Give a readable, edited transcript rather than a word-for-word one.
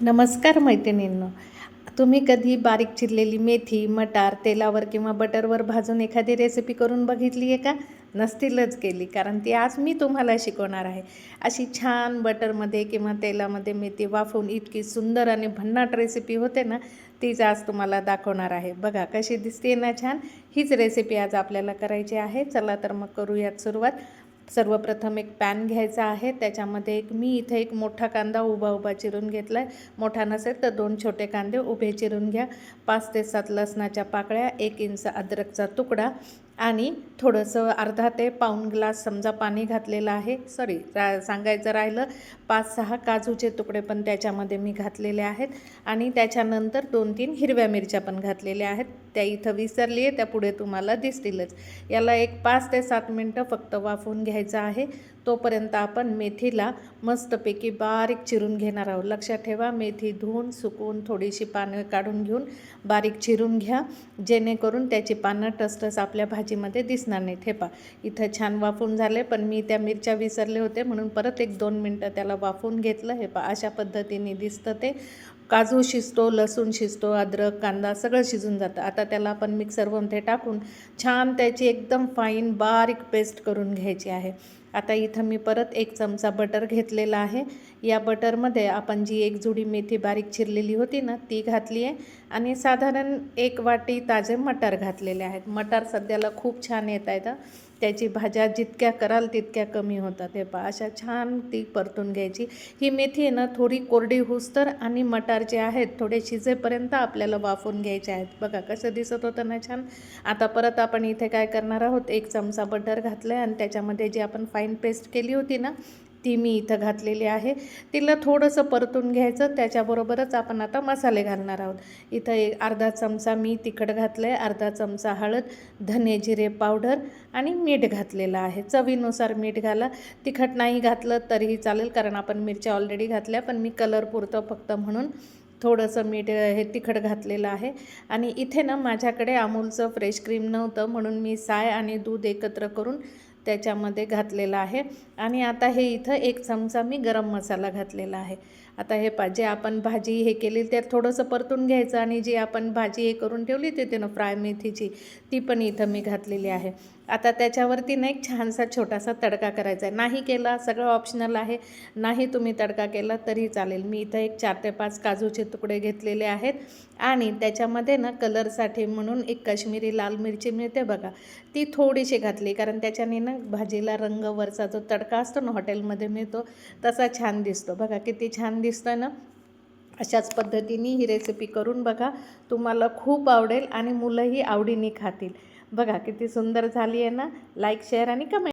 नमस्कार मैत्रिणींनो. तुम्ही कधी बारीक चिरलेली मेथी, मटार तेलावर किंवा बटरवर भाजून एखादी रेसिपी करून बघितली आहे का? नसतीलच केली, कारण ती आज मी तुम्हाला शिकवणार आहे. अशी छान बटरमध्ये किंवा तेलामध्ये मेथी वाफवून इतकी सुंदर आणि भन्नाट रेसिपी होते ना, तीच आज तुम्हाला दाखवणार आहे. बघा कशी दिसते ना छान. हीच रेसिपी आज आपल्याला करायची आहे. चला तर मग करूयात सुरुवात. सर्वप्रथम एक पॅन घ्यायचा आहे. त्याच्यामध्ये मी इथे एक मोठा कांदा उभा चिरून घेतला आहे. मोठा नसेल तर 2 छोटे कांदे उभे चिरून घ्या. 5 ते 7 लसणाच्या पाकळ्या, 1 इंच अद्रकचा तुकडा आणि थोडंसं अर्धा ते पाऊण ग्लास समजा पाणी घातलेलं आहे. सांगायचं राहिलं, 5-6 काजूचे तुकडे पण त्याच्यामध्ये मी घातलेले आहेत आणि त्याच्यानंतर 2-3 हिरव्या मिरच्या पण घातलेल्या आहेत. त्या इथं विसरली आहे, त्या पुढे तुम्हाला दिसतीलच. याला एक 5 ते 7 मिनटं फक्त वाफवून घ्यायचं आहे. तोपर्यंत आपण मेथीला मस्तपैकी बारीक चिरून घेणार आहोत. लक्षात ठेवा, मेथी धुवून सुकवून थोडीशी पानं काढून घेऊन बारीक चिरून घ्या, जेणेकरून त्याची पानं टसटस आपल्या भाजीमध्ये दिसणार नाहीत. हे पहा, इथं छान वाफवून झाले, पण मी त्या मिरच्या विसरले होते म्हणून परत 1-2 मिनटं त्याला वाफवून घेतलं. हे पहा, अशा पद्धतीने दिसतं ते. काजू शिजतो, लसूण शिजतो, अद्रक, कांदा सगळं शिजून जातं. आता त्याला आपण मिक्सरमध्ये टाकून छान त्याची एकदम फाईन बारीक पेस्ट करून घ्यायची आहे. आता इथं मी परत 1 चमचा बटर घेतलेला आहे. या बटरमध्ये आपण जी एक जुडी मेथी बारीक चिरलेली होती ना, ती घातली आहे आणि साधारण 1 वाटी ताजे मटार घातलेले आहेत. मटार सध्याला खूप छान येत आहेत. त्याची भाज्या जितक्या कराल तितक्या कमी होतात. हे पहा, अशा छान ती परतून घ्यायची. ही मेथी आहे ना थोडी कोरडी होईस्तोवर आणि मटार जे आहेत थोडे शिजेपर्यंत आपल्याला वाफवून घ्यायचे आहेत. बघा कसं दिसत होतं ना छान. आता परत आपण इथे काय करणार आहोत, 1 चमचा बटर घातलं आहे आणि त्याच्यामध्ये जी आपण फाईन पेस्ट केली होती ना, ती मी इथं घातलेली आहे. तिला थोडंसं परतून घ्यायचं. त्याच्याबरोबरच आपण आता मसाले घालणार आहोत. इथं अर्धा चमचा मी तिखट घातलं आहे, अर्धा चमचा हळद, धने जिरे पावडर आणि मीठ घातलेलं आहे. चवीनुसार मीठ घाला. तिखट नाही घातलं तरीही चालेल, कारण आपण मिरच्या ऑलरेडी घातल्या, पण मी कलर पुरतं फक्त म्हणून थोडंसं मीठ हे तिखट घातलेलं आहे. आणि इथे ना माझ्याकडे अमूलचं फ्रेश क्रीम नव्हतं म्हणून मी साय आणि दूध एकत्र करून त्याच्यामध्ये घातलेलं आहे. आणि आता हे इथं 1 चमचा मी गरम मसाला घातलेला आहे. आता हे जे आपण भाजी हे केली त्यात थोडंसं परतून घ्यायचं आणि जी आपण भाजी हे करून ठेवली होती ना फ्राय मेथीची, ती पण इथं मी घातलेली आहे. आता त्याच्यावरती ना एक छानसा छोटासा तडका करायचा आहे. नाही केला, सगळं ऑप्शनल आहे, नाही तुम्ही तडका केला तरी चालेल. मी इथं एक 4 ते 5 काजूचे तुकडे घेतलेले आहेत आणि त्याच्यामध्ये ना कलरसाठी म्हणून एक काश्मीरी लाल मिरची मिळते बघा, ती थोडीशी घातली, कारण त्याच्याने ना भाजीला रंग, वरचा जो तडका असतो ना हॉटेलमध्ये मिळतो तसा छान दिसतो. बघा किती छान दिसतं ना. अशाच पद्धतीने ही रेसिपी करून बघा, तुम्हाला खूप आवडेल आणि मुलंही आवडीने खातील. बघा किती सुंदर झाली आहे ना. लाईक, शेअर आणि कमेंट